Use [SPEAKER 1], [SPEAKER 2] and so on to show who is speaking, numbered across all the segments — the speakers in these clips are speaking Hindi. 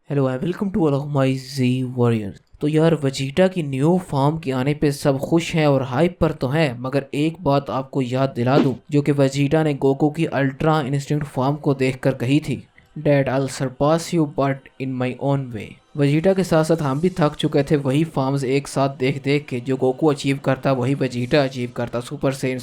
[SPEAKER 1] Hello and welcome to all of my Z warrior. तो यार वेजिटा की न्यू फॉर्म के आने पे सब खुश हैं और हाइप पर तो हैं, मगर एक बात आपको याद दिला दूं जो कि वेजिटा ने गोकू की अल्ट्रा इंस्टिंक्ट फॉर्म को देखकर कही थी, that I surpass you but in my own way. Vegeta के साथ साथ हम भी थक चुके थे वही फॉर्म्स एक साथ देख देख के। जो गोकू अचीव करता वही वेजिटा अचीव करता, सुपर सेन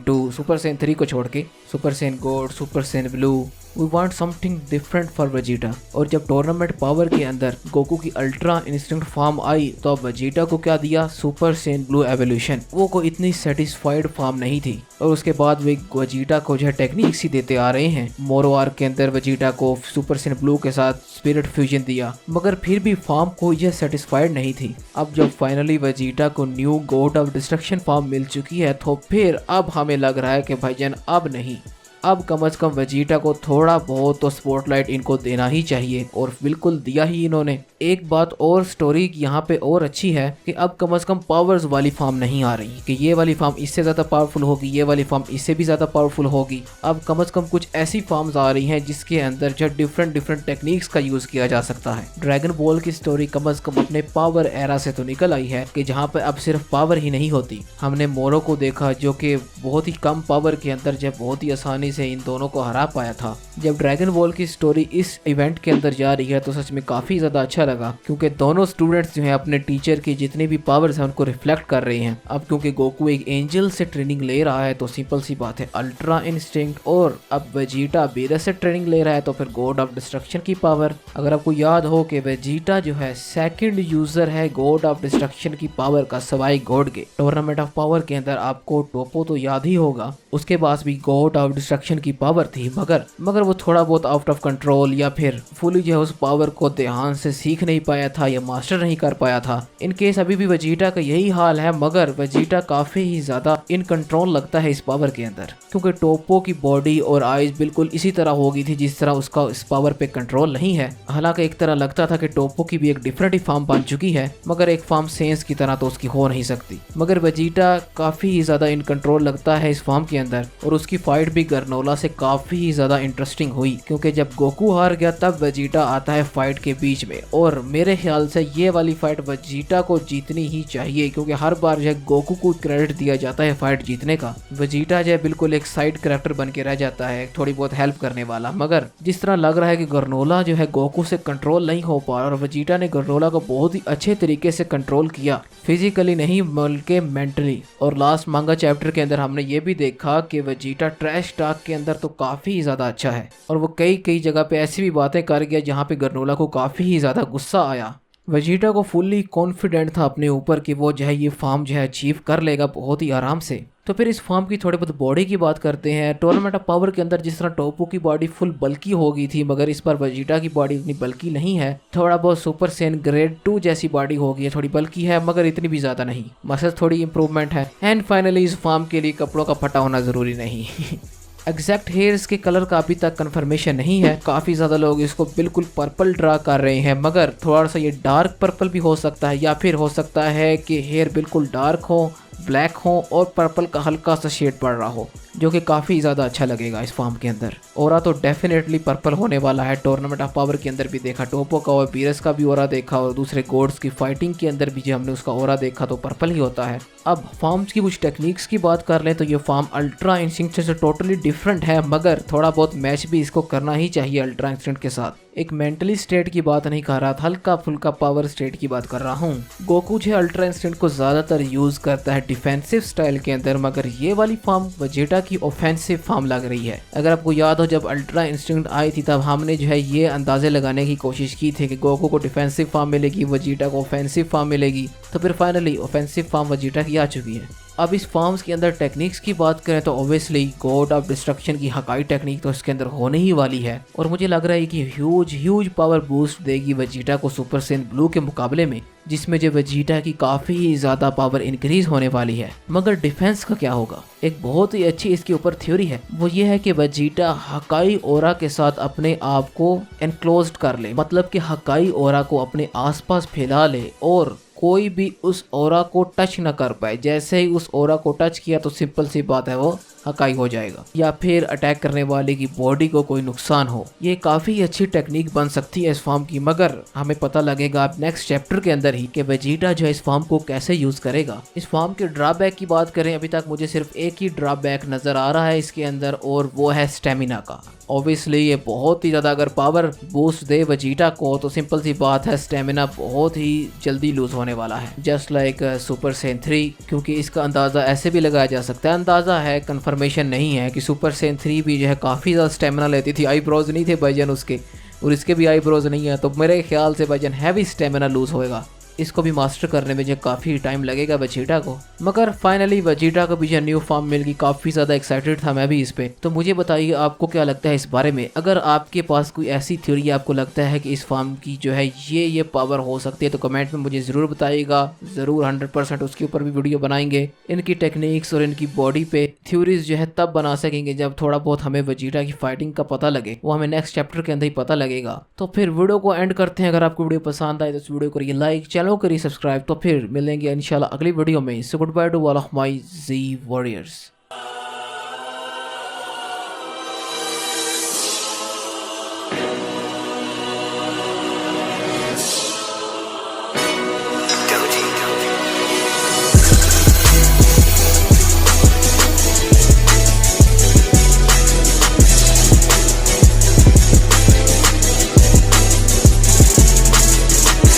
[SPEAKER 1] 2, सुपर सेन 3 को छोड़ के, super Saiyan gold, super Saiyan blue. We want something different for Vegeta. और जब टूर्नामेंट पावर के अंदर गोकू की अल्ट्रा इंस्टिंक्ट फॉर्म आई तो अब वेजिटा को क्या दिया, सुपर सेन ब्लू एवोल्यूशन। वो को इतनी सेटिस्फाइड फॉर्म नहीं थी और उसके बाद वे वेजिटा को जो है टेक्निक्स ही देते आ रहे हैं। मोरो आर्क के अंदर वेजिटा को सुपर सेन ब्लू के साथ स्पिरिट फ्यूजन दिया, मगर फिर भी फॉर्म को यह सेटिस्फाइड नहीं थी। अब जब फाइनली वेजिटा को new god of destruction form मिल चुकी है तो फिर अब हमें लग रहा है कि भाईजान अब नहीं, अब कम से कम वेजिटा को थोड़ा बहुत तो स्पॉटलाइट इनको देना ही चाहिए, और बिल्कुल दिया ही इन्होंने। एक बात और स्टोरी यहाँ पे और अच्छी है कि अब कम से कम पावर्स वाली फॉर्म नहीं आ रही कि ये वाली फॉर्म इससे ज़्यादा पावरफुल होगी, ये वाली फॉर्म इससे भी ज़्यादा पावरफुल होगी। अब कम से कम कुछ ऐसी फॉर्म्स आ रही हैं जिसके अंदर जो डिफरेंट टेक्निक्स का यूज़ किया जा सकता है। ड्रैगन बॉल की स्टोरी कम से कम अपने पावर एरा से तो निकल आई है कि जहाँ पे अब सिर्फ पावर ही नहीं होती। हमने मोरो को देखा जो कि बहुत ही कम पावर के अंदर जब बहुत ही आसानी से इन दोनों को हरा पाया था। जब ड्रैगन बॉल की स्टोरी इस इवेंट के अंदर जा रही है तो सच में काफ़ी ज़्यादा अच्छा लगा, क्योंकि दोनों स्टूडेंट्स जो हैं अपने टीचर की जितनी भी पावर्स हैं उनको रिफ्लेक्ट कर रहे हैं। अब क्योंकि गोकू एक एंजल से ट्रेनिंग ले रहा है तो सिंपल सी बात है अल्ट्रा इंस्टिंक्ट, और अब वेजिटा बेरस से ट्रेनिंग ले रहा है तो फिर गॉड ऑफ डिस्ट्रक्शन की पावर। अगर आपको याद हो कि वेजिटा जो है सेकंड यूजर है गॉड ऑफ डिस्ट्रक्शन की पावर का सवाई गॉड के। टूर्नामेंट ऑफ पावर के अंदर आपको टोपो तो याद ही होगा, उसके पास भी गॉड ऑफ डिस्ट्रक्शन की पावर थी, मगर वो थोड़ा बहुत आउट ऑफ कंट्रोल या फिर फुली जो है उस पावर को ध्यान से सीख नहीं पाया था या मास्टर नहीं कर पाया था। इन केस अभी भी वेजिटा का यही हाल है, मगर वेजिटा काफी ही ज्यादा इन कंट्रोल लगता है इस पावर के अंदर, क्योंकि टोपो की बॉडी और आईज बिल्कुल इसी तरह होगी थी जिस तरह उसका इस पावर पे कंट्रोल नहीं है। हालांकि एक तरह लगता था कि टोपो की भी एक डिफरेंट ही फॉर्म बन चुकी है, मगर एक फॉर्म सेंस की तरह तो उसकी हो नहीं सकती। मगर वेजिटा काफी ही ज्यादा इन कंट्रोल लगता है इस फॉर्म के अंदर, और उसकी फाइट भी गर्नोला से काफी ही ज्यादा इंटरेस्टिंग हुई, क्योंकि जब गोकू हार गया तब वेजिटा आता है फाइट के बीच में। और मेरे ख्याल से ये वाली फाइट वेजिटा को जीतनी ही चाहिए, क्योंकि हर बार जो गोकू को क्रेडिट दिया जाता है फाइट जीतने का, वेजिटा जो बिल्कुल एक साइड कैरेक्टर बन के रह जाता है, थोड़ी बहुत हेल्प करने वाला। मगर जिस तरह लग रहा है कि गर्नोला जो है गोकू से कंट्रोल नहीं हो पा रहा, और वेजिटा ने गर्नोला को बहुत ही अच्छे तरीके से कंट्रोल किया, फिजिकली नहीं बल्कि मेंटली। और लास्ट मांगा चैप्टर के अंदर हमने ये भी देखा कि वेजिटा ट्रैश टॉक के अंदर तो काफी ही ज्यादा अच्छा है, और वो कई जगह पे ऐसी भी बातें कर गया जहाँ पे गर्नोला को काफी ही ज्यादा गुस्सा आया। वेजिटा को फुल्ली कॉन्फिडेंट था अपने ऊपर कि वो जो है ये फॉर्म जो है अचीव कर लेगा बहुत ही आराम से। तो फिर इस फॉर्म की थोड़ी बहुत बॉडी की बात करते हैं। टूर्नामेंट ऑफ पावर के अंदर जिस तरह टोपो की बॉडी फुल बल्की हो गई थी, मगर इस बार वेजिटा की बॉडी इतनी बल्की नहीं है। थोड़ा बहुत सुपर सेन ग्रेड 2 जैसी बॉडी हो गई है, थोड़ी बल्की है मगर इतनी भी ज्यादा नहीं, मसल्स थोड़ी इंप्रूवमेंट है। एंड फाइनली इस फॉर्म के लिए कपड़ों का फटा होना जरूरी नहीं। एग्जैक्ट हेयर्स के कलर का अभी तक कंफर्मेशन नहीं है। काफ़ी ज़्यादा लोग इसको बिल्कुल पर्पल ड्रा कर रहे हैं, मगर थोड़ा सा ये डार्क पर्पल भी हो सकता है, या फिर हो सकता है कि हेयर बिल्कुल डार्क हो, ब्लैक हो और पर्पल का हल्का सा शेड पड़ रहा हो, जो कि काफ़ी ज़्यादा अच्छा लगेगा इस फॉर्म के अंदर। ओरा तो डेफिनेटली पर्पल होने वाला है। टूर्नामेंट ऑफ पावर के अंदर भी देखा टोपो का और बीरस का भी ओरा देखा, और दूसरे गोड्स की फाइटिंग के अंदर भी जो हमने उसका ओरा देखा तो पर्पल ही होता है। अब फॉर्म्स की कुछ टेक्निक्स की बात कर लें तो ये फॉर्म अल्ट्रा इंस्टिंक्ट से टोटली डिफरेंट है, मगर थोड़ा बहुत मैच भी इसको करना ही चाहिए अल्ट्रा इंस्टिंक्ट के साथ। एक मेंटली स्टेट की बात नहीं कर रहा था, हल्का फुल्का पावर स्टेट की बात कर रहा हूँ। गोकू जो अल्ट्रा इंस्टिंक्ट को ज्यादातर यूज करता है डिफेंसिव स्टाइल के अंदर, मगर ये वाली फॉर्म वेजिटा की ऑफेंसिव फॉर्म लग रही है। अगर आपको याद हो जब अल्ट्रा इंस्टिंक्ट आई थी तब हमने जो है ये अंदाजे लगाने की कोशिश की थी कि गोकू को डिफेंसिव फॉर्म मिलेगी, वेजिटा को ऑफेंसिव फॉर्म मिलेगी, तो फिर फाइनली ऑफेंसिव फॉर्म वेजिटा की आ चुकी है। अब इस फॉर्म्स के अंदर टेक्निक्स की बात करें तो ऑब्वियसली गॉड ऑफ डिस्ट्रक्शन की हकाई टेक्निक तो इसके अंदर होने ही वाली है, और मुझे लग रहा है कि ह्यूज पावर बूस्ट देगी वेजिटा को सुपर सेन ब्लू के मुकाबले में, जिसमें जो वेजिटा की काफी ही ज्यादा पावर इंक्रीज होने वाली है। मगर डिफेंस का क्या होगा? एक बहुत ही अच्छी इसके ऊपर थ्योरी है, वो ये है कि वेजिटा हकाई ओरा के साथ अपने आप को एनक्लोज्ड कर ले, मतलब कि हकाई ओरा को अपने आसपास फैला ले और कोई भी उस ओरा को टच न कर पाए। जैसे ही उस ओरा को टच किया तो सिंपल सी बात है वो हकाई हो जाएगा या फिर अटैक करने वाले की बॉडी को कोई नुकसान हो। ये काफी अच्छी टेक्निक बन सकती है इस फॉर्म की, मगर हमें पता लगेगा अब नेक्स्ट चैप्टर के अंदर ही कि वेजिटा जो है इस फॉर्म को कैसे यूज करेगा। इस फॉर्म के ड्रॉबैक की बात करें, अभी तक मुझे सिर्फ एक ही ड्रॉबैक नजर आ रहा है इसके अंदर, और वो है स्टेमिना का। ऑब्वियसली ये बहुत ही ज़्यादा अगर पावर बूस्ट दे वेजिटा को तो सिंपल सी बात है स्टेमिना बहुत ही जल्दी लूज होने वाला है, जस्ट लाइक सुपर सेन 3। क्योंकि इसका अंदाज़ा ऐसे भी लगाया जा सकता है, अंदाज़ा है, कंफर्मेशन नहीं है, कि सुपर सेन 3 भी जो है काफ़ी ज़्यादा स्टेमिना लेती थी। आईब्रोज नहीं थे भाईजान उसके, और इसके भी आईब्रोज नहीं है, तो मेरे ख्याल से भाईजान हैवी स्टेमिना लूज होएगा। इसको भी मास्टर करने में जो काफ़ी टाइम लगेगा वेजिटा को। मगर फाइनली वेजिटा को भी जो न्यू फॉर्म मिल गई, काफ़ी ज़्यादा एक्साइटेड था मैं भी इस पे। तो मुझे बताइए आपको क्या लगता है इस बारे में। अगर आपके पास कोई ऐसी थ्योरी आपको लगता है कि इस फॉर्म की जो है ये पावर हो सकती है, तो कमेंट में मुझे ज़रूर बताइएगा। ज़रूर 100% उसके ऊपर भी वीडियो बनाएंगे। इनकी टेक्निक्स और इनकी बॉडी पे थ्योरीज जो है तब बना सकेंगे जब थोड़ा बहुत हमें वेजिटा की फाइटिंग का पता लगे, वो हमें नेक्स्ट चैप्टर के अंदर ही पता लगेगा। तो फिर वीडियो को एंड करते हैं। अगर आपको वीडियो पसंद आए तो इस वीडियो को करिए लाइक, चैनल करिए सब्सक्राइब। तो फिर मिलेंगे इंशाल्लाह अगली वीडियो में। So good by two all of my ji warriors.